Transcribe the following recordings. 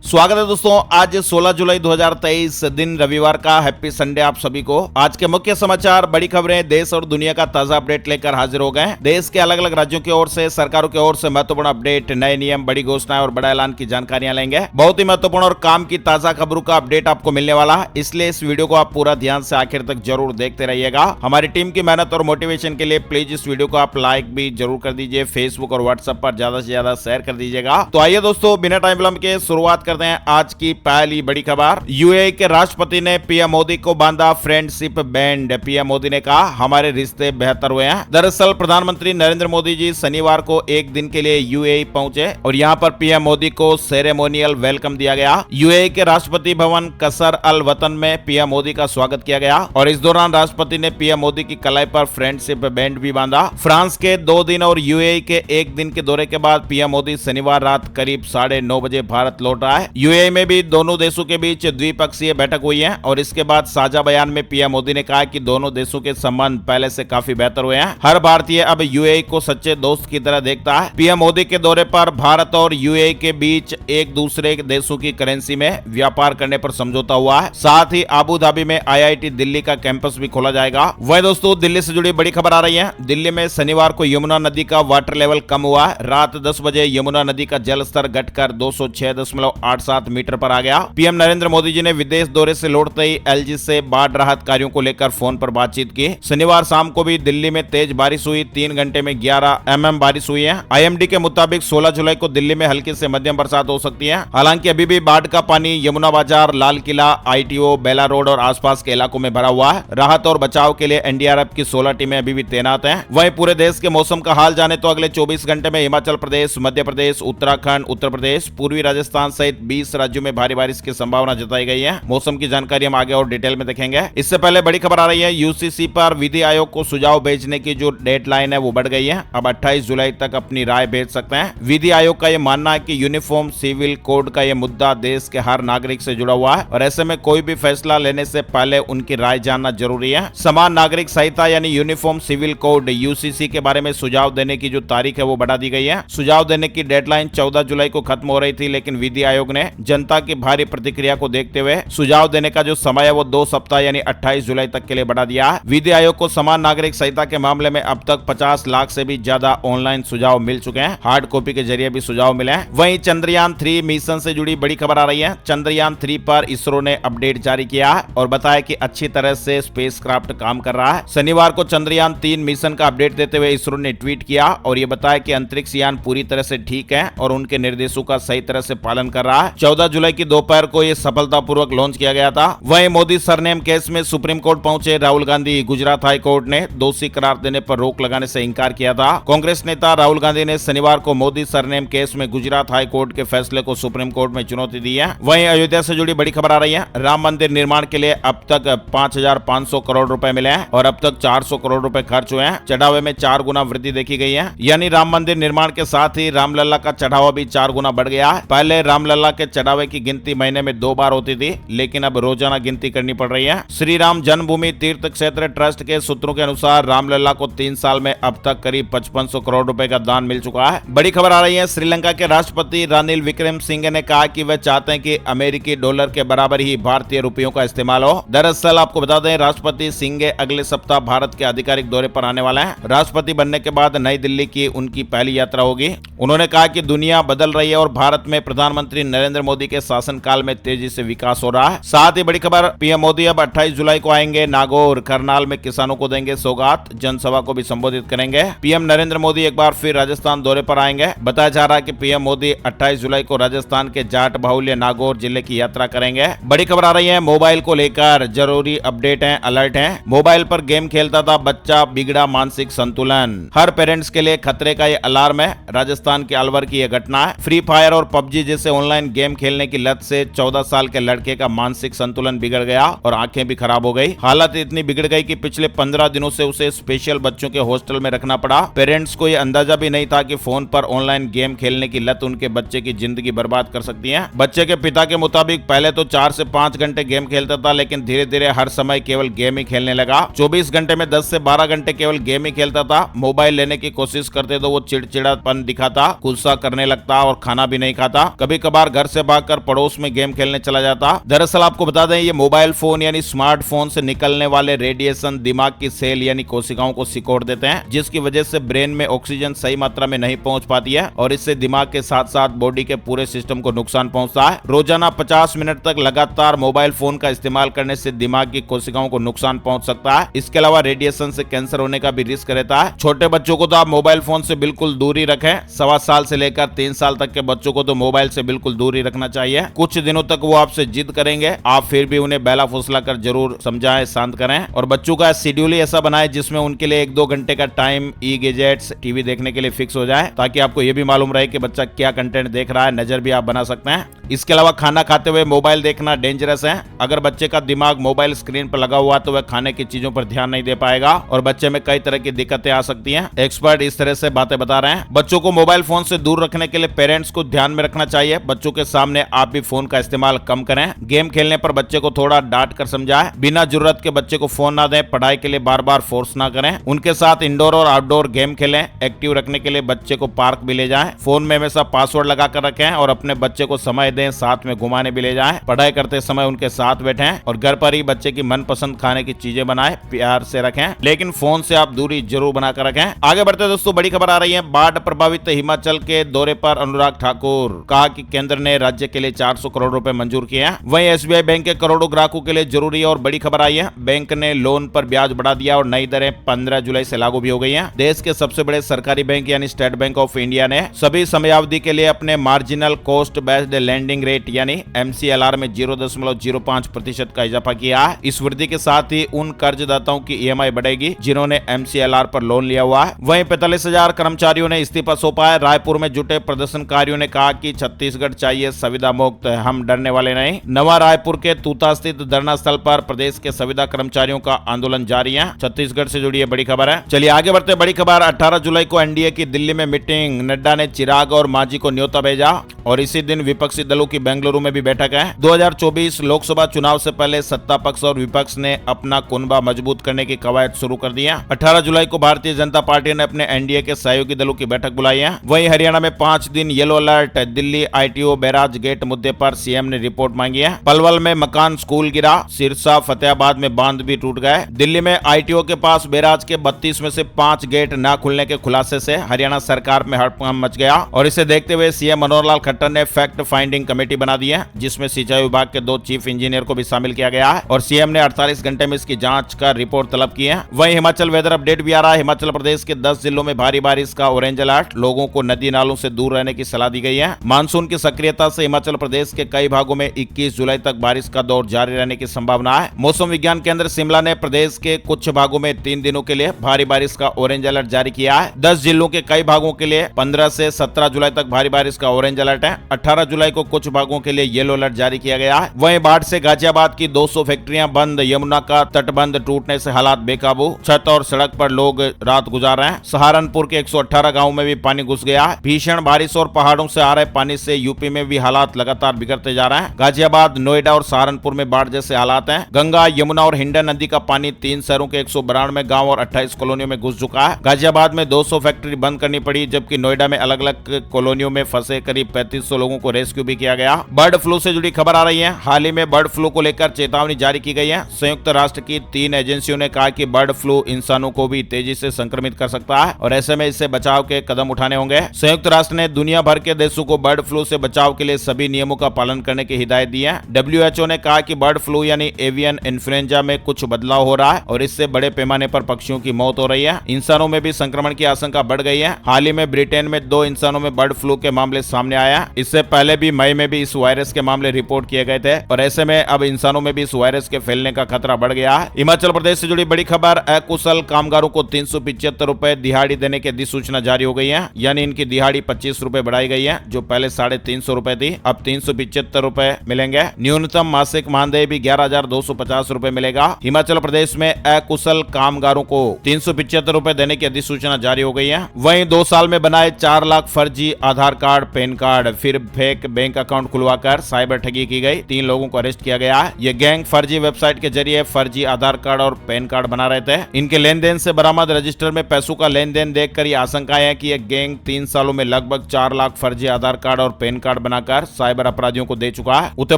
स्वागत है दोस्तों, आज 16 जुलाई 2023 दिन रविवार का। हैप्पी संडे आप सभी को। आज के मुख्य समाचार, बड़ी खबरें, देश और दुनिया का ताजा अपडेट लेकर हाजिर हो गए। देश के अलग अलग राज्यों की ओर से, सरकारों की ओर से महत्वपूर्ण अपडेट, नए नियम, बड़ी घोषणाएं और बड़ा ऐलान की जानकारियां लेंगे। बहुत ही महत्वपूर्ण और काम की ताजा खबरों का अपडेट आपको मिलने वाला है, इसलिए इस वीडियो को आप पूरा ध्यान से आखिर तक जरूर देखते रहिएगा। हमारी टीम की मेहनत और मोटिवेशन के लिए प्लीज इस वीडियो को आप लाइक भी जरूर कर दीजिए, फेसबुक और व्हाट्सएप पर ज्यादा से ज्यादा शेयर कर दीजिएगा। तो आइए दोस्तों, बिना टाइम विलंब के शुरुआत करते हैं आज की पहली बड़ी खबर। यूएई के राष्ट्रपति ने पीएम मोदी को बांधा फ्रेंडशिप बैंड। पीएम मोदी ने कहा, हमारे रिश्ते बेहतर हुए हैं। दरअसल प्रधानमंत्री नरेंद्र मोदी जी शनिवार को एक दिन के लिए यूएई पहुंचे और यहां पर पीएम मोदी को सेरेमोनियल वेलकम दिया गया। यूएई के राष्ट्रपति भवन कसर अल वतन में पीएम मोदी का स्वागत किया गया और इस दौरान राष्ट्रपति ने पीएम मोदी की कलाई पर फ्रेंडशिप बैंड भी बांधा। फ्रांस के 2 दिन और यूएई के 1 दिन के दौरे के बाद पीएम मोदी शनिवार रात करीब 9:30 बजे भारत लौट आए। यूएई में भी दोनों देशों के बीच द्विपक्षीय बैठक हुई है और इसके बाद साझा बयान में पीएम मोदी ने कहा कि दोनों देशों के संबंध पहले से काफी बेहतर हुए हैं। हर भारतीय अब यूएई को सच्चे दोस्त की तरह देखता है। पीएम मोदी के दौरे पर भारत और यूएई के बीच एक दूसरे देशों की करेंसी में व्यापार करने पर समझौता हुआ है। साथ ही आबू धाबी में आईआईटी दिल्ली का कैंपस भी खोला जाएगा। वह दोस्तों, दिल्ली से जुड़ी बड़ी खबर आ रही है। दिल्ली में शनिवार को यमुना नदी का वाटर लेवल कम हुआ है। रात 10 बजे यमुना नदी का जल स्तर घटकर 206.87 मीटर पर आ गया। पीएम नरेंद्र मोदी जी ने विदेश दौरे से लौटते ही एलजी से बाढ़ राहत कार्यों को लेकर फोन पर बातचीत की। शनिवार शाम को भी दिल्ली में तेज बारिश हुई। 3 घंटे में 11 mm बारिश हुई है। आईएमडी के मुताबिक 16 जुलाई को दिल्ली में हल्की से मध्यम बरसात हो सकती है। हालांकि अभी भी बाढ़ का पानी यमुना बाजार, लाल किला, आईटीओ, बेला रोड और आसपास के इलाकों में भरा हुआ है। राहत और बचाव के लिए एनडीआरएफ की 16 टीमें अभी भी तैनात हैं। वहीं पूरे देश के मौसम का हाल जाने तो अगले 24 घंटे में हिमाचल प्रदेश, मध्य प्रदेश, उत्तराखंड, उत्तर प्रदेश, पूर्वी राजस्थान सहित 20 राज्यों में भारी बारिश की संभावना जताई गई है। मौसम की जानकारी हम आगे और डिटेल में देखेंगे। इससे पहले बड़ी खबर आ रही है, यूसीसी पर विधि आयोग को सुझाव भेजने की जो डेडलाइन है वो बढ़ गई है। अब 28 जुलाई तक अपनी राय भेज सकते हैं। विधि आयोग का यह मानना है कि यूनिफॉर्म सिविल कोड का यह मुद्दा देश के हर नागरिक से जुड़ा हुआ है और ऐसे में कोई भी फैसला लेने से पहले उनकी राय जानना जरूरी है। समान नागरिक संहिता यानी यूनिफॉर्म सिविल कोड यूसीसी के बारे में सुझाव देने की जो तारीख है वो बढ़ा दी गई है। सुझाव देने की डेडलाइन 14 जुलाई को खत्म हो रही थी, लेकिन विधि आयोग ने जनता की भारी प्रतिक्रिया को देखते हुए सुझाव देने का जो समय है वो 2 सप्ताह यानी 28 जुलाई तक के लिए बढ़ा दिया है। विधि आयोग को समान नागरिक संहिता के मामले में अब तक 50 लाख से भी ज्यादा ऑनलाइन सुझाव मिल चुके हैं। हार्ड कॉपी के जरिए भी सुझाव मिले हैं। वहीं चंद्रयान 3 मिशन से जुड़ी बड़ी खबर आ रही है। चंद्रयान 3 पर इसरो ने अपडेट जारी किया है और बताया कि अच्छी तरह से स्पेसक्राफ्ट काम कर रहा है। शनिवार को चंद्रयान 3 मिशन का अपडेट देते हुए इसरो ने ट्वीट किया और यह बताया कि अंतरिक्ष यान पूरी तरह से ठीक है और उनके निर्देशों का सही तरह से पालन कर रहा है। 14 जुलाई की दोपहर को यह सफलतापूर्वक लॉन्च किया गया था। वहीं मोदी सरनेम केस में सुप्रीम कोर्ट पहुंचे राहुल गांधी। गुजरात हाई कोर्ट ने दोषी करार देने पर रोक लगाने से इंकार किया था। कांग्रेस नेता राहुल गांधी ने शनिवार को मोदी सरनेम केस में गुजरात हाई कोर्ट के फैसले को सुप्रीम कोर्ट में चुनौती दी है। वहीं अयोध्या से जुड़ी बड़ी खबर आ रही है। राम मंदिर निर्माण के लिए अब तक 5,500 करोड़ रुपए मिले हैं और अब तक 400 करोड़ रुपए खर्च हुए हैं। चढ़ावे में 4 गुना वृद्धि देखी गई है, यानी राम मंदिर निर्माण के साथ ही रामलला का चढ़ावा भी 4 गुना बढ़ गया है। पहले रामलला के चढ़ावे की गिनती महीने में 2 बार होती थी, लेकिन अब रोजाना गिनती करनी पड़ रही है। श्री राम जन्मभूमि तीर्थ क्षेत्र ट्रस्ट के सूत्रों के अनुसार रामलला को 3 साल में अब तक करीब 5500 करोड़ रुपए का दान मिल चुका है। बड़ी खबर आ रही है, श्रीलंका के राष्ट्रपति रानिल विक्रमसिंघे ने कहा कि वह चाहते हैं कि अमेरिकी डॉलर के बराबर ही भारतीय रुपयों का इस्तेमाल हो। दरअसल आपको बता दें, राष्ट्रपति सिंघे अगले सप्ताह भारत के आधिकारिक दौरे पर आने वाले हैं। राष्ट्रपति बनने के बाद नई दिल्ली की उनकी पहली यात्रा होगी। उन्होंने कहा कि दुनिया बदल रही है और भारत में प्रधानमंत्री नरेंद्र मोदी के शासनकाल में तेजी से विकास हो रहा है। साथ ही बड़ी खबर, पीएम मोदी अब 28 जुलाई को आएंगे नागौर। करनाल में किसानों को देंगे सौगात, जनसभा को भी संबोधित करेंगे। पीएम नरेंद्र मोदी एक बार फिर राजस्थान दौरे पर आएंगे। बताया जा रहा है कि पीएम मोदी 28 जुलाई को राजस्थान के जाट बाहुल्य नागौर जिले की यात्रा करेंगे। बड़ी खबर आ रही है, मोबाइल को लेकर जरूरी अपडेट है, अलर्ट है। मोबाइल पर गेम खेलता था बच्चा, बिगड़ा मानसिक संतुलन। हर पेरेंट्स के लिए खतरे का ये अलार्म है। राजस्थान के अलवर की यह घटना है। फ्री फायर और पबजी जैसे ऑनलाइन गेम खेलने की लत से 14 साल के लड़के का मानसिक संतुलन बिगड़ गया और आंखें भी खराब हो गई। हालत इतनी बिगड़ गई कि पिछले 15 दिनों से उसे स्पेशल बच्चों के हॉस्टल में रखना पड़ा। पेरेंट्स को यह अंदाजा भी नहीं था कि फोन पर ऑनलाइन गेम खेलने की लत उनके बच्चे की जिंदगी बर्बाद कर सकती है। बच्चे के पिता के मुताबिक पहले तो 4 से 5 घंटे गेम खेलता था, लेकिन धीरे धीरे हर समय केवल गेम ही खेलने लगा। 24 घंटे में 10 से 12 घंटे केवल गेम ही खेलता था। मोबाइल लेने की कोशिश करते तो वो चिड़चिड़ापन दिखाता, गुस्सा करने लगता और खाना भी नहीं खाता। कभी कभार घर से भागकर पड़ोस में गेम खेलने चला जाता। दरअसल आपको बता दें, ये मोबाइल फोन यानी स्मार्टफोन से निकलने वाले रेडिएशन दिमाग की सेल यानी कोशिकाओं को सिकोड़ देते हैं, जिसकी वजह से ब्रेन में ऑक्सीजन सही मात्रा में नहीं पहुंच पाती है और इससे दिमाग के साथ साथ बॉडी के पूरे सिस्टम को नुकसान पहुंचता है। रोजाना 50 मिनट तक लगातार मोबाइल फोन का इस्तेमाल करने से दिमाग की कोशिकाओं को नुकसान पहुंच सकता है। इसके अलावा रेडिएशन से कैंसर होने का भी रिस्क रहता है। छोटे बच्चों को तो आप मोबाइल फोन से बिल्कुल दूर ही रखें। 1.25 साल से लेकर 3 साल तक के बच्चों को तो मोबाइल से बिल्कुल दूर ही रखना चाहिए। कुछ दिनों तक वो आपसे जिद करेंगे, आप फिर भी उन्हें बेला फुसला कर जरूर समझाएं, शांत करें और बच्चों का शेड्यूल ही ऐसा बनाएं जिसमें उनके लिए 1-2 घंटे का टाइम ई गैजेट्स टीवी देखने के लिए फिक्स हो जाए, ताकि आपको ये भी मालूम रहे कि बच्चा क्या कंटेंट देख रहा है। नजर भी आप बना सकते हैं। इसके अलावा खाना खाते हुए मोबाइल देखना डेंजरस है। अगर बच्चे का दिमाग मोबाइल स्क्रीन पर लगा हुआ तो वह खाने की चीजों पर ध्यान नहीं दे पाएगा और बच्चे में कई तरह की दिक्कतें आ सकती हैं। एक्सपर्ट इस तरह से बातें बता रहे हैं। बच्चों को मोबाइल फोन से दूर रखने के लिए पेरेंट्स को ध्यान में रखना चाहिए। बच्चों के सामने आप भी फोन का इस्तेमाल कम करें। गेम खेलने पर बच्चे को थोड़ा डांट कर समझाएं। बिना जरूरत के बच्चे को फोन ना दें। पढ़ाई के लिए बार बार फोर्स ना करें। उनके साथ इंडोर और आउटडोर गेम खेलें। एक्टिव रखने के लिए बच्चे को पार्क भी ले जाएं। फोन में हमेशा पासवर्ड लगा कर रखें और अपने बच्चे को समय दें, साथ में घुमाने भी ले जाएं। पढ़ाई करते समय उनके साथ बैठें और घर पर ही बच्चे की मनपसंद खाने की चीजें बनाएं। प्यार से रखें, लेकिन फोन से आप दूरी जरूर बनाकर रखें। आगे बढ़ते दोस्तों, बड़ी खबर आ रही है। बाढ़ प्रभावित हिमाचल के दौरे पर अनुराग ठाकुर। कहा कि केंद्र ने राज्य के लिए 400 करोड़ रुपए मंजूर किए हैं। वहीं एसबीआई बैंक के करोड़ों ग्राहकों के लिए जरूरी और बड़ी खबर आई है। बैंक ने लोन पर ब्याज बढ़ा दिया और नई दरें 15 जुलाई से लागू भी हो गई हैं। देश के सबसे बड़े सरकारी बैंक यानी स्टेट बैंक ऑफ इंडिया ने सभी समयावधि के लिए अपने marginal cost based landing rate यानी MCLR में 0.05% का इजाफा किया है। इस वृद्धि के साथ ही उन कर्जदाताओं की EMI बढ़ेगी जिन्होंने MCLR पर लोन लिया हुआ है। वहीं 45,000 कर्मचारियों ने इस्तीफा सौंपा है। रायपुर में जुटे प्रदर्शनकारियों ने कहा कि छत्तीसगढ़ चाहिए संविदा मुक्त, हम डरने वाले नहीं। नवा रायपुर के तूता स्थित धरना स्थल पर प्रदेश के संविदा कर्मचारियों का आंदोलन जारी है। छत्तीसगढ़ से जुड़ी बड़ी खबर है। चलिए आगे बढ़ते। बड़ी खबर 18 जुलाई को NDA की दिल्ली में मीटिंग। नड्डा ने चिराग और मांझी को न्योता भेजा और इसी दिन विपक्षी दलों की बेंगलुरु में भी बैठक है। 2024 लोकसभा चुनाव से पहले सत्ता पक्ष और विपक्ष ने अपना कुनबा मजबूत करने की कवायद शुरू कर दी है। 18 जुलाई को भारतीय जनता पार्टी ने अपने NDA के सहयोगी दलों की बैठक बुलाई है। वहीं हरियाणा में 5 दिन yellow alert. Delhi ITO barrage gate मुद्दे पर CM ने रिपोर्ट मांगी है। पलवल में मकान स्कूल गिरा। सिरसा फतेहाबाद में बांध भी टूट गए। दिल्ली में ITO के पास बैराज के 32 में से 5 गेट न खुलने के खुलासे से हरियाणा सरकार में हड़कंप मच गया और इसे देखते हुए CM मनोहर लाल खट्टर ने फैक्ट फाइंडिंग कमेटी बना दी है, जिसमें सिंचाई विभाग के 2 चीफ इंजीनियर को भी शामिल किया गया है और CM ने 48 घंटे में इसकी जांच का रिपोर्ट तलब की है। वहीं हिमाचल वेदर अपडेट भी आ रहा है। हिमाचल प्रदेश के 10 जिलों में भारी बारिश का ऑरेंज अलर्ट। लोगों को नदी नालों से दूर रहने की सलाह दी गई है। मानसून की सक्रियता से हिमाचल प्रदेश के कई भागों में 21 जुलाई तक बारिश का दौर जारी रहने की संभावना है। मौसम विज्ञान केंद्र शिमला ने प्रदेश के कुछ भागों में 3 दिनों के लिए भारी बारिश का ऑरेंज अलर्ट जारी किया है। 10 जिलों के कई भागों के लिए 15 से 17 जुलाई तक भारी बारिश का ऑरेंज अलर्ट है। 18 जुलाई को कुछ भागों के लिए येलो अलर्ट जारी किया गया है। वहीं बाढ़ से गाजियाबाद की 200 फैक्ट्रियां बंद। यमुना का तटबंध टूटने से हालात बेकाबू। छत और सड़क पर लोग रात गुजार रहे हैं। सहारनपुर के 118 गांवों में भी पानी घुस गया है। भीषण बारिश और पहाड़ों से आ रहे पानी से यूपी में भी हालात लगातार बिगड़ते जा रहे हैं। गाजियाबाद, नोएडा और सहारनपुर में बाढ़ जैसे हालात हैं। गंगा, यमुना और हिंडन नदी का पानी 3 शहरों के 192 गांव और 28 कॉलोनियों में घुस चुका है। गाजियाबाद में 200 फैक्ट्री बंद करनी पड़ी, जबकि नोएडा में अलग अलग कॉलोनियों में फंसे करीब 3500 लोगों को रेस्क्यू भी किया गया। बर्ड फ्लू से जुड़ी खबर आ रही है। हाल ही में बर्ड फ्लू को लेकर चेतावनी जारी की गई है। संयुक्त राष्ट्र की 3 एजेंसियों ने कहा कि बर्ड फ्लू इंसानों को भी तेजी से संक्रमित कर सकता है और ऐसे में इससे बचाव के कदम उठाने होंगे। संयुक्त राष्ट्र ने दुनिया भर के देशों को बर्ड फ्लू से बचाव के लिए सभी नियमों का पालन करने की हिदायत दी है। WHO ने कहा कि बर्ड फ्लू यानी एवियन इन्फ्लुएंजा में कुछ बदलाव हो रहा है और इससे बड़े पैमाने पर पक्षियों की मौत हो रही है। इंसानों में भी संक्रमण की आशंका बढ़ गई है। हाल ही में ब्रिटेन में 2 इंसानों में बर्ड फ्लू के मामले सामने आया। इससे पहले भी मई में भी इस वायरस के मामले रिपोर्ट किए गए थे और ऐसे में अब इंसानों में भी इस वायरस के फैलने का खतरा बढ़ गया है। हिमाचल प्रदेश से जुड़ी बड़ी खबर। अकुशल कामगारों को 375 रुपए दिहाड़ी देने की अधिसूचना जारी हो गई है, यानी इनकी दिहाड़ी 25 रुपए बढ़ाई गई है, जो पहले 350 रुपए थी, अब 375 रुपए मिलेंगे। न्यूनतम मासिक मानदेय भी 11,250 रुपए मिलेगा। हिमाचल प्रदेश में अकुशल कामगारों को 375 रुपए देने की अधिसूचना जारी हो गई है। वहीं 2 साल में बनाए 4 लाख फर्जी आधार कार्ड, पैन कार्ड, फिर फेक बैंक बैंक अकाउंट खुलवाकर साइबर ठगी की गई। 3 लोगों को अरेस्ट किया गया। ये गैंग फर्जी वेबसाइट के जरिए फर्जी आधार कार्ड और पैन कार्ड बना रहे थे। इनके लेन देन से बरामद रजिस्टर में पैसों का लेन देन देखकर ये आशंका है कि यह गैंग 3 सालों में लगभग 4 लाख फर्जी आधार कार्ड और पैन कार्ड बनाकर साइबर अपराधियों को दे चुका है। उत्तर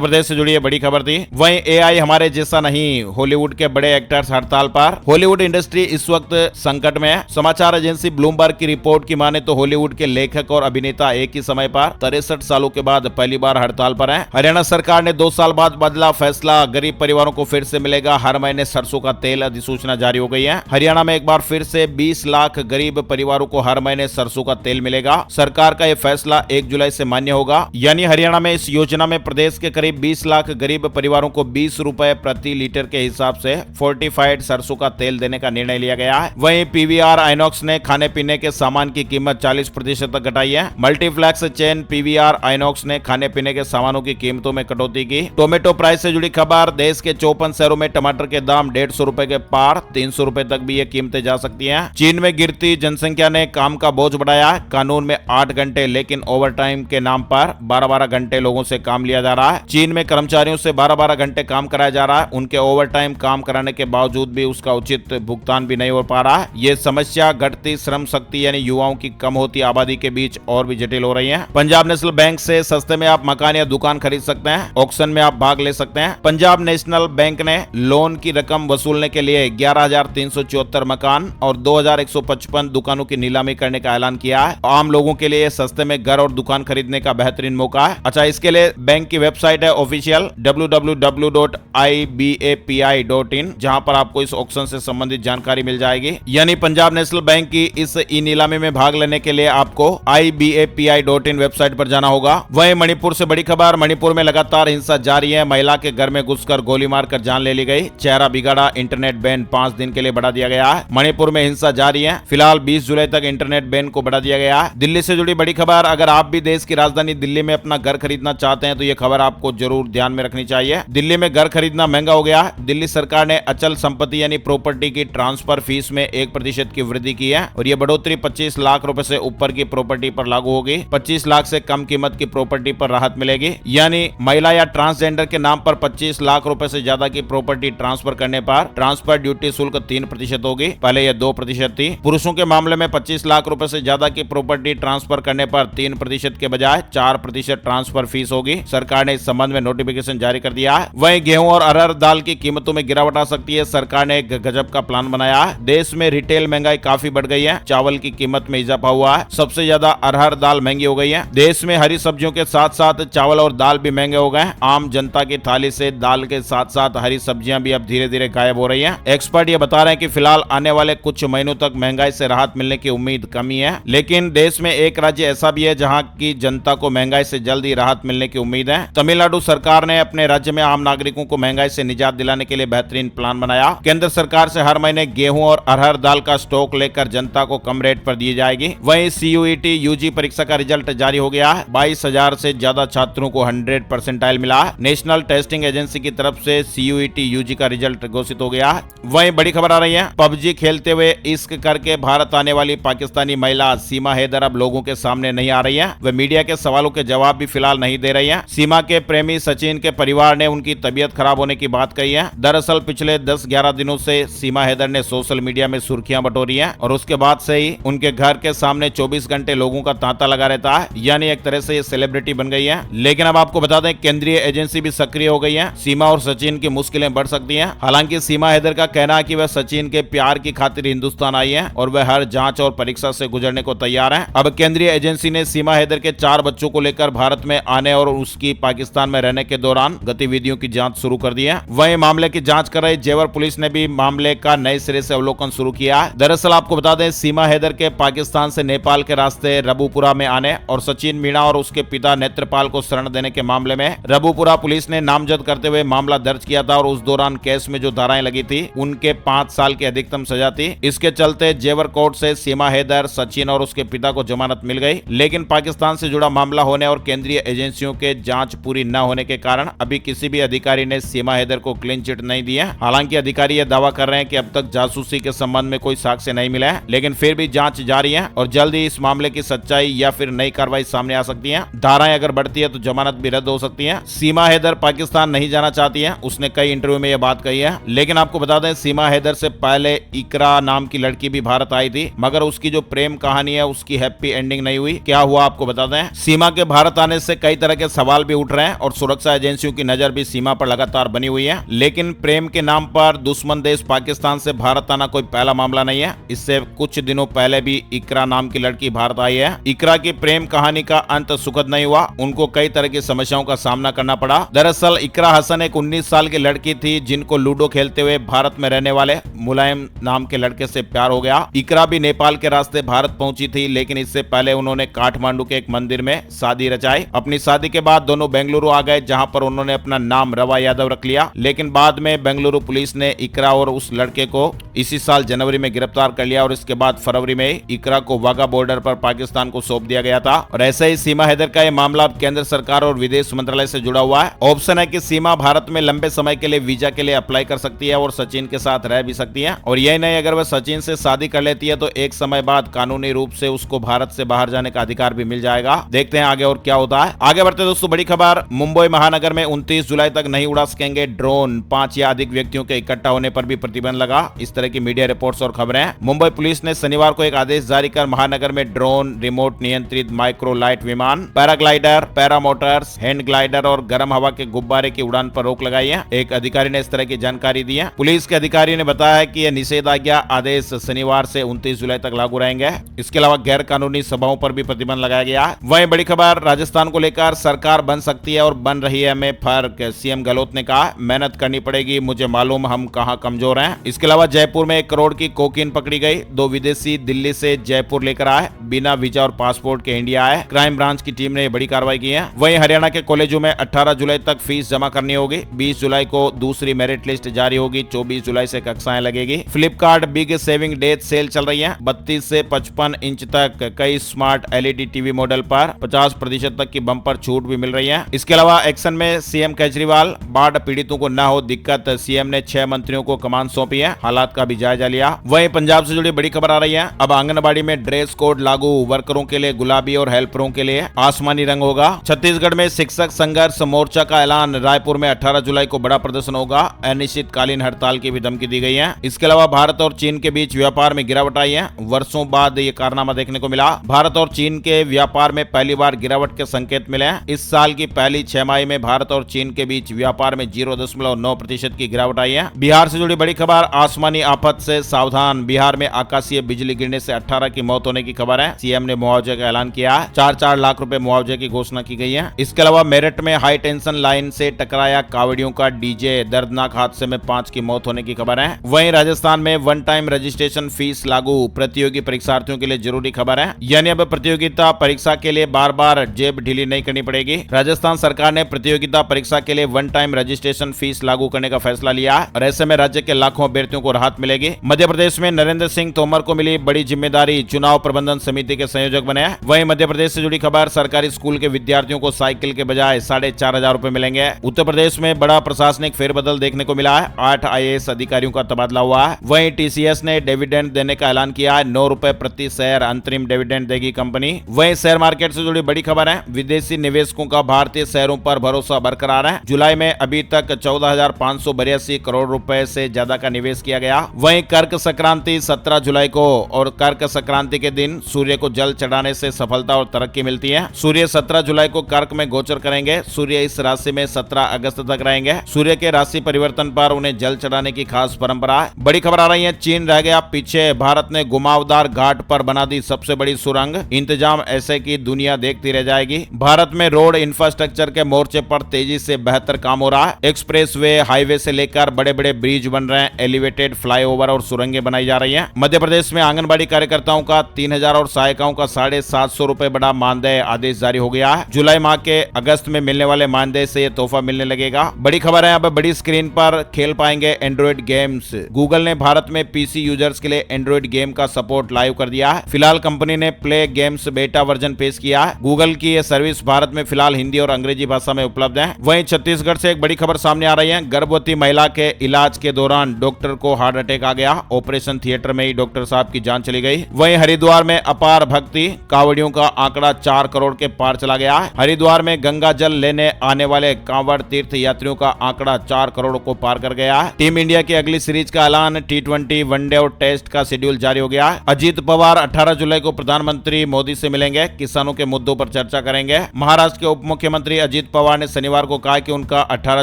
प्रदेश से जुड़ी ये बड़ी खबर थी। वहीं एआई हमारे जैसा नहीं, हॉलीवुड के बड़े एक्टर्स हड़ताल पर। हॉलीवुड इंडस्ट्री इस वक्त संकट में है। समाचार एजेंसी ब्लूमबर्ग की रिपोर्ट की माने तो हॉलीवुड के लेखक और अभिनेता एक ही समय पर 63 सालों के बाद पहली बार हड़ताल पर हैं। हरियाणा सरकार ने 2 साल बाद बदला फैसला, गरीब परिवारों को फिर से मिलेगा हर महीने सरसों का तेल। अधिसूचना जारी हो गई है। हरियाणा में एक बार फिर से 20 लाख गरीब परिवारों को हर महीने सरसों का तेल मिलेगा। सरकार का यह फैसला 1 जुलाई से मान्य होगा। यानी हरियाणा में इस योजना में प्रदेश के करीब 20 लाख गरीब परिवारों को 20 रुपए प्रति लीटर के हिसाब से फोर्टिफाइड सरसों का तेल देने का निर्णय लिया गया है। वहीं पीवीआर आइनॉक्स ने खाने पीने के सामान की कीमत 40% तक घटाई है। मल्टीप्लेक्स चेन पीवीआर आइनॉक्स ने खाने पीने के सामानों की कीमतों में कटौती की। टोमेटो प्राइस से जुड़ी खबर। देश के 54 शहरों में टमाटर के दाम 150 रुपए के पार, 300 रुपए तक भी ये कीमतें जा सकती हैं। चीन में गिरती जनसंख्या ने काम का बोझ बढ़ाया। कानून में 8 घंटे लेकिन ओवरटाइम के नाम पर 12-12 घंटे लोगों से काम लिया जा रहा है। चीन में कर्मचारियों से 12-12 घंटे काम कराया जा रहा है। उनके ओवरटाइम काम कराने के बावजूद भी उसका उचित भुगतान भी नहीं हो पा रहा है। ये समस्या घटती श्रम शक्ति यानी युवाओं की कम होती आबादी के बीच और भी जटिल हो रही है। पंजाब नेशनल बैंक से सस्ते में आप मकान या दुकान खरीद सकते हैं। ऑक्शन में आप भाग ले सकते हैं। पंजाब नेशनल बैंक ने लोन की रकम वसूलने के लिए 11,374 मकान और 2,155 दुकानों की नीलामी करने का ऐलान किया है। आम लोगों के लिए सस्ते में घर और दुकान खरीदने का बेहतरीन मौका है। अच्छा, इसके लिए बैंक की वेबसाइट है ऑफिशियल www.ibapi.in, जहां पर आपको इस ऑक्शन से संबंधित जानकारी मिल जाएगी। यानी पंजाब नेशनल बैंक की इस ई नीलामी में भाग लेने के लिए आपको ibapi.in वेबसाइट पर जाना होगा। वहीं मणिपुर से बड़ी खबर। मणिपुर में लगातार हिंसा जारी है। महिला के घर में घुसकर गोली मारकर जान ले ली गई। चेहरा बिगाड़ा। इंटरनेट बैन 5 दिन के लिए बढ़ा दिया गया है। मणिपुर में हिंसा जारी है। फिलहाल 20 जुलाई तक इंटरनेट बैन को बढ़ा दिया गया है। दिल्ली से जुड़ी बड़ी खबर। अगर आप भी देश की राजधानी दिल्ली में अपना घर खरीदना चाहते हैं तो यह खबर आपको जरूर ध्यान में रखनी चाहिए। दिल्ली में घर खरीदना महंगा हो गया। दिल्ली सरकार ने अचल संपत्ति यानी प्रॉपर्टी की ट्रांसफर फीस में 1% की वृद्धि की है और यह बढ़ोतरी 25 लाख रुपए से ऊपर की प्रॉपर्टी पर लागू होगी। 25 लाख से कम कीमत की प्रॉपर्टी पर राहत मिलेगी। यानी महिला या ट्रांसजेंडर के नाम पर 25 लाख रुपए से ज्यादा की प्रॉपर्टी ट्रांसफर करने पर ट्रांसफर ड्यूटी शुल्क 3% होगी। पहले यह 2% थी। पुरुषों के मामले में 25 लाख रुपए से ज्यादा की प्रॉपर्टी ट्रांसफर करने पर 3% के बजाय 4% ट्रांसफर फीस होगी। सरकार ने इस संबंध में नोटिफिकेशन जारी कर दिया है। वहीं गेहूं और अरहर दाल की कीमतों में गिरावट आ सकती है। सरकार ने एक गजब का प्लान बनाया है। देश में रिटेल महंगाई काफी बढ़ गई है। चावल की कीमत में इजाफा हुआ है। सबसे ज्यादा अरहर दाल महंगी हो गई है। देश में हरी सब्जियों के साथ साथ चावल और दाल भी महंगे हो गए हैं। आम जनता की थाली से दाल के साथ साथ हरी सब्जियां भी अब धीरे धीरे गायब हो रही हैं। एक्सपर्ट ये बता रहे हैं कि फिलहाल आने वाले कुछ महीनों तक महंगाई से राहत मिलने की उम्मीद कमी है। लेकिन देश में एक राज्य ऐसा भी है जहां की जनता को महंगाई से जल्दी राहत मिलने की उम्मीद है। तमिलनाडु सरकार ने अपने राज्य में आम नागरिकों को महंगाई से निजात दिलाने के लिए बेहतरीन प्लान बनाया। केंद्र सरकार से हर महीने गेहूं और अरहर दाल का स्टॉक लेकर जनता को कम रेट पर दी जाएगी। वहीं सीयूईटी यूजी परीक्षा का रिजल्ट जारी हो गया है। 22,000 से ज्यादा छात्रों को 100% मिला। नेशनल टेस्टिंग एजेंसी की तरफ से सीयूईटी यूजी का रिजल्ट घोषित हो गया। वहीं बड़ी खबर आ रही है। पबजी खेलते हुए इश्क करके भारत आने वाली पाकिस्तानी महिला सीमा हैदर अब लोगों के सामने नहीं आ रही है। वे मीडिया के सवालों के जवाब भी फिलहाल नहीं दे रही है। सीमा के प्रेमी सचिन के परिवार ने उनकी तबीयत खराब होने की बात कही है। दरअसल पिछले 10-11 दिनों से सीमा हैदर ने सोशल मीडिया में सुर्खियां बटोरी हैं और उसके बाद से ही उनके घर के सामने 24 घंटे लोगों का तांता लगा रहता है। यानी एक तरह से ये सेलिब्रिटी बन गई है। लेकिन अब आपको बता दें, केंद्रीय एजेंसी भी सक्रिय हो गई है। सीमा और सचिन की मुश्किलें बढ़ सकती हैं। हालांकि सीमा हैदर का कहना है कि वह सचिन के प्यार की खातिर हिंदुस्तान आई है और वह हर जांच और परीक्षा से गुजरने को तैयार है। अब केंद्रीय एजेंसी ने सीमा हैदर के 4 बच्चों को लेकर भारत में आने और उसकी पाकिस्तान में रहने के दौरान गतिविधियों की जांच शुरू कर दी है। वहीं मामले की जांच कर रही जेवर पुलिस ने भी मामले का नए सिरे से अवलोकन शुरू किया है। दरअसल आपको बता दें, सीमा हैदर के पाकिस्तान से नेपाल के रास्ते रबुपुरा में आने और सचिन मीणा और उसके पिता नेत्रपाल को शरण देने के मामले में रबुपुरा पुलिस ने नामजद करते हुए मामला दर्ज किया था और उस दौरान केस में जो धाराएं लगी थी उनके 5 साल की अधिकतम सजा थी। इसके चलते जेवर कोर्ट से सीमा हैदर, सचिन और उसके पिता को जमानत मिल गई। लेकिन पाकिस्तान से जुड़ा मामला होने और केंद्रीय एजेंसियों के जांच पूरी न होने के कारण अभी किसी भी अधिकारी ने सीमा हैदर को क्लीन चिट नहीं दी है। हालांकि अधिकारी यह दावा कर रहे हैं कि अब तक जासूसी के संबंध में कोई साक्ष्य नहीं मिला है, लेकिन फिर भी जांच जारी है और जल्द ही इस मामले की सच्चाई या फिर नई कार्रवाई सामने आ सकती है। धाराएं अगर अगर बढ़ती है तो जमानत भी रद्द हो सकती है। सीमा हैदर पाकिस्तान नहीं जाना चाहती है, उसने कई इंटरव्यू में यह बात कही है। लेकिन आपको बता दें, सीमा हैदर से पहले इकरा नाम की लड़की भी भारत आई थी, मगर उसकी जो प्रेम कहानी है उसकी हैप्पी एंडिंग नहीं हुई। क्या हुआ आपको बता दें। सीमा के भारत आने से कई तरह के सवाल भी उठ रहे हैं और सुरक्षा एजेंसियों की नजर भी सीमा पर लगातार बनी हुई है। लेकिन प्रेम के नाम पर दुश्मन देश पाकिस्तान से भारत आना कोई पहला मामला नहीं है। इससे कुछ दिनों पहले भी इकरा नाम की लड़की भारत आई है। इकरा की प्रेम कहानी का अंत सुखद नहीं हुआ, उनको कई तरह की समस्याओं का सामना करना पड़ा। दरअसल इकरा हसन एक 19 साल की लड़की थी जिनको लूडो खेलते हुए भारत में रहने वाले मुलायम नाम के लड़के से प्यार हो गया। इकरा भी नेपाल के रास्ते भारत पहुंची थी, लेकिन इससे पहले उन्होंने काठमांडू के एक मंदिर में शादी रचाई। अपनी शादी के बाद दोनों बेंगलुरु आ गए, जहां पर उन्होंने अपना नाम रवा यादव रख लिया। लेकिन बाद में बेंगलुरु पुलिस ने इकरा और उस लड़के को इसी साल जनवरी में गिरफ्तार कर लिया और इसके बाद फरवरी में इकरा को वाघा बॉर्डर पर पाकिस्तान को सौंप दिया गया था। और ऐसे ही सीमा हैदर का यह मामला अब केंद्र सरकार और विदेश मंत्रालय से जुड़ा हुआ है। ऑप्शन है कि सीमा भारत में लंबे समय के लिए वीजा के लिए अप्लाई कर सकती है और सचिन के साथ रह भी सकती है। और यही नहीं, अगर वह सचिन से शादी कर लेती है तो एक समय बाद कानूनी रूप से उसको भारत से बाहर जाने का अधिकार भी मिल जाएगा। देखते हैं आगे और क्या होता है। आगे बढ़ते दोस्तों, बड़ी खबर। मुंबई महानगर में 29 जुलाई तक नहीं उड़ा सकेंगे ड्रोन। 5 या अधिक व्यक्तियों के इकट्ठा होने पर भी प्रतिबंध लगा। इस तरह की मीडिया रिपोर्ट्स और खबरें। मुंबई पुलिस ने शनिवार को एक आदेश जारी कर महानगर में ड्रोन, रिमोट नियंत्रित माइक्रो लाइट विमान, पैराग्लाइडर, पैरामोटर्स, हैंड ग्लाइडर और गर्म हवा के गुब्बारे की उड़ान पर रोक लगाई है। एक अधिकारी ने इस तरह की जानकारी दी है। पुलिस के अधिकारी ने बताया कि यह निषेधाज्ञा आदेश शनिवार से 29 जुलाई तक लागू रहेंगे। इसके अलावा गैर कानूनी सभाओं पर भी प्रतिबंध लगाया गया है। वहीं बड़ी खबर, राजस्थान को लेकर सरकार बन सकती है और बन रही है में फर्क। सीएम गहलोत ने कहा, मेहनत करनी पड़ेगी, मुझे मालूम हम कहां कमजोर हैं। इसके अलावा जयपुर में 1 करोड़ की कोकीन पकड़ी गई। 2 विदेशी दिल्ली से जयपुर लेकर आए, बिना वीजा और पासपोर्ट के इंडिया आए। क्राइम ब्रांच की टीम ने बड़ी कार्रवाई की है। वहीं हरियाणा के कॉलेजों में 18 जुलाई तक फीस जमा करनी होगी। 20 जुलाई को दूसरी मेरिट लिस्ट जारी होगी। 24 जुलाई से कक्षाएं लगेगी। Flipkart big saving days cell चल रही है। 32 से 55 इंच तक कई स्मार्ट एलईडी टीवी मॉडल पर 50% तक की बम्पर छूट भी मिल रही है। इसके अलावा एक्शन में सीएम केजरीवाल, बाढ़ पीड़ितों को न हो दिक्कत, सीएम ने 6 मंत्रियों को कमान सौंपी है। हालात का भी जायजा लिया। वहीं पंजाब से जुड़ी बड़ी खबर आ रही है। अब आंगनबाड़ी में ड्रेस कोड लागू। वर्करों के लिए गुलाबी और हेल्परों के लिए आसमानी रंग होगा। छत्तीसगढ़ में शिक्षक संघर्ष मोर्चा का ऐलान। रायपुर में 18 जुलाई को बड़ा प्रदर्शन होगा। अनिश्चितकालीन हड़ताल की भी धमकी दी गई है। इसके अलावा भारत और चीन के बीच व्यापार में गिरावट आई है। वर्षों बाद ये कारनामा देखने को मिला। भारत और चीन के व्यापार में पहली बार गिरावट के संकेत मिले हैं। इस साल की पहली 6 माही में भारत और चीन के बीच व्यापार में 0.9% की गिरावट आई है। बिहार से जुड़ी बड़ी खबर। आसमानी आफत से सावधान। बिहार में आकाशीय बिजली गिरने से 18 की मौत होने की खबर है। सीएम ने मुआवजे का ऐलान किया है। 4-4 लाख रुपए मुआवजे की घोषणा की गई है। इसके अलावा मेरठ में हाई टेंशन लाइन से टकराया कावड़ियों का डीजे। दर्दनाक हादसे में 5 की मौत होने की खबर है। वहीं राजस्थान में 1 टाइम रजिस्ट्रेशन फीस लागू। प्रतियोगी परीक्षार्थियों के लिए जरूरी खबर है। यानी अब प्रतियोगिता परीक्षा के लिए बार बार जेब ढीली नहीं करनी पड़ेगी। राजस्थान सरकार ने प्रतियोगिता परीक्षा के लिए 1 टाइम रजिस्ट्रेशन फीस लागू करने का फैसला लिया है और ऐसे में राज्य के लाखों अभ्यर्थियों को राहत मिलेगी। मध्य प्रदेश में नरेंद्र सिंह तोमर को मिली बड़ी जिम्मेदारी। चुनाव प्रबंधन समिति के संयोजक बने। वहीं मध्य प्रदेश से जुड़ी खबर। सरकारी स्कूल के विद्यार्थियों को साइकिल के बजाय 4,500 रुपए मिलेंगे। उत्तर प्रदेश में बड़ा प्रशासनिक फेरबदल देखने को मिला है। 8 IAS अधिकारियों का तबादला हुआ है। वहीं TCS ने डिविडेंड देने का ऐलान किया है। 9 रुपए प्रति शेयर अंतरिम डिविडेंड देगी कंपनी। वहीं शेयर मार्केट से जुड़ी बड़ी खबर है। विदेशी निवेशकों का भारतीय शेयरों पर भरोसा बरकरार है। जुलाई में अभी तक 14,582 करोड़ रुपए से ज्यादा का निवेश किया गया। वहीं कर्क संक्रांति 17 जुलाई को और कर्क संक्रांति के दिन सूर्य को जल चढ़ाने से सफलता और तरक्की मिलती है। सूर्य 17 जुलाई को कर्क में गोचर करेंगे। सूर्य इस राशि में 17 अगस्त तक रहेंगे। सूर्य के राशि परिवर्तन पर उन्हें जल चढ़ाने की खास परंपरा है। बड़ी खबर आ रही है। चीन रह गया पीछे। भारत ने घुमावदार घाट पर बना दी सबसे बड़ी सुरंग। इंतजाम ऐसे कि दुनिया देखती रह जाएगी। भारत में रोड इंफ्रास्ट्रक्चर के मोर्चे पर तेजी से बेहतर काम हो रहा है। एक्सप्रेसवे, हाईवे से लेकर बड़े बड़े ब्रिज बन रहे हैं। एलिवेटेड फ्लाईओवर और सुरंगें बनाई जा रही हैं। मध्य प्रदेश में आंगनबाड़ी कार्यकर्ताओं का 3,000 और सहायिकाओं का 750 रुपए बड़ा मानदेय आदेश जारी हो गया है। जुलाई माह के अगस्त में मिलने वाले मानदेय से ये तोहफा मिलने लगेगा। बड़ी खबर है। अब बड़ी स्क्रीन पर खेल पाएंगे एंड्रॉइड गेम्स। गूगल ने भारत में PC यूजर्स के लिए एंड्रॉइड गेम का सपोर्ट लाइव कर दिया है। फिलहाल कंपनी ने प्ले गेम्स बेटा वर्जन पेश किया है। गूगल की यह सर्विस भारत में फिलहाल हिंदी और अंग्रेजी भाषा में उपलब्ध है। वहीं छत्तीसगढ़ से एक बड़ी खबर सामने आ रही है। गर्भवती महिला के इलाज के दौरान डॉक्टर को हार्ट अटैक आ गया। ऑपरेशन थिएटर में ही डॉक्टर साहब की जान चली गई। वहीं हरिद्वार में अपार भक्ति। कावड़ियों का आंकड़ा 4 करोड़ के पार चला गया है। हरिद्वार में गंगा जल लेने आने वाले कांवड़ तीर्थ यात्रियों का आंकड़ा 4 करोड़ को पार कर गया है। टीम इंडिया की अगली सीरीज का ऐलान, T20 वनडे और टेस्ट का शेड्यूल जारी हो गया है। अजीत पवार 18 जुलाई को प्रधानमंत्री मोदी से मिलेंगे, किसानों के मुद्दों पर चर्चा करेंगे। महाराष्ट्र के उप मुख्यमंत्री अजीत पवार ने शनिवार को कहा कि उनका 18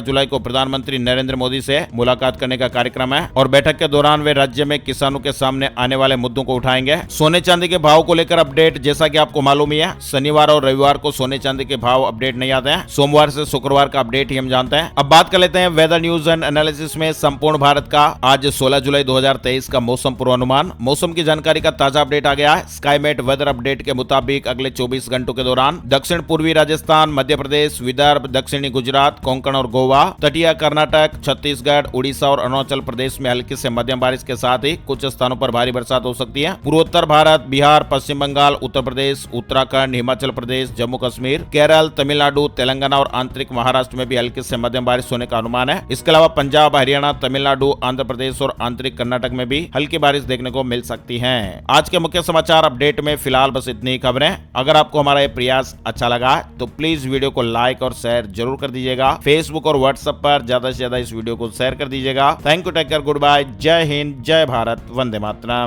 जुलाई को प्रधानमंत्री नरेंद्र मोदी से मुलाकात करने का कार्यक्रम है और बैठक के दौरान वे राज्य में किसानों के सामने आने वाले मुद्दों को उठाएंगे। सोने चांदी के भाव को लेकर अपडेट, जैसा कि आपको मालूम ही है, शनिवार और रविवार को सोने चांदी के भाव अपडेट नहीं आते हैं। सोमवार से शुक्रवार का अपडेट ही हम जानते हैं। अब बात कर लेते हैं वेदर न्यूज एंड एनालिसिस में संपूर्ण भारत का आज 16 जुलाई 2023 का मौसम पूर्वानुमान। मौसम की जानकारी का ताजा अपडेट आ गया है। स्काईमेट वेदर अपडेट के मुताबिक अगले 24 घंटों के दौरान दक्षिण पूर्वी राजस्थान, मध्य प्रदेश, विदर्भ, दक्षिणी गुजरात, कोंकण और गोवा, तटीय कर्नाटक, छत्तीसगढ़, उड़ीसा और अरुणाचल प्रदेश में हल्की से मध्यम बारिश के साथ ही कुछ स्थानों पर भारी बरसात हो सकती है। पूर्वोत्तर भारत, बिहार, पश्चिम बंगाल, उत्तर प्रदेश, उत्तराखंड, हिमाचल प्रदेश, जम्मू कश्मीर, केरल, तमिलनाडु, तेलंगाना और आंतरिक महाराष्ट्र में भी हल्की से मध्यम बारिश होने का अनुमान है। इसके अलावा पंजाब, हरियाणा, तमिलनाडु, आंध्र प्रदेश और आंतरिक कर्नाटक में भी हल्की बारिश देखने को मिल सकती है। आज के मुख्य समाचार अपडेट में फिलहाल बस इतनी ही खबरें। अगर आपको हमारा ये प्रयास अच्छा लगा तो प्लीज वीडियो को लाइक और शेयर जरूर कर दीजिएगा। फेसबुक और व्हाट्सएप पर ज्यादा से ज्यादा इस वीडियो को शेयर कर दीजिएगा। Thank you, take care, good bye, जय हिंद, जय भारत, वंदे मातरम।